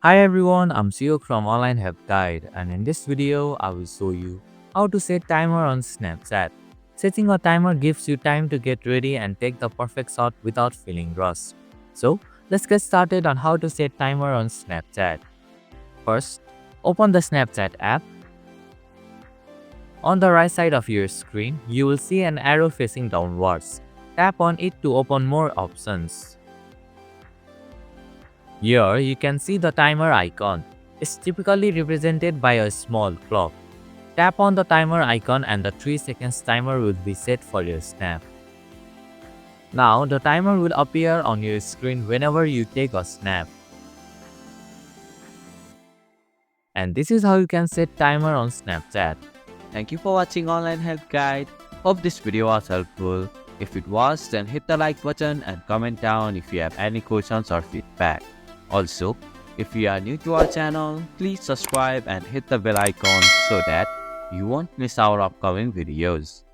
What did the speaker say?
Hi everyone, I'm Siok from Online Help Guide, and in this video, I will show you how to set timer on Snapchat. Setting a timer gives you time to get ready and take the perfect shot without feeling rushed. So, let's get started on how to set timer on Snapchat. First, open the Snapchat app. On the right side of your screen, you will see an arrow facing downwards. Tap on it to open more options. Here, you can see the timer icon. It's typically represented by a small clock. Tap on the timer icon and the 3 seconds timer will be set for your snap. Now, the timer will appear on your screen whenever you take a snap. And this is how you can set timer on Snapchat. Thank you for watching Online Help Guide. Hope this video was helpful. If it was, then hit the like button and comment down if you have any questions or feedback. Also, if you are new to our channel, please subscribe and hit the bell icon so that you won't miss our upcoming videos.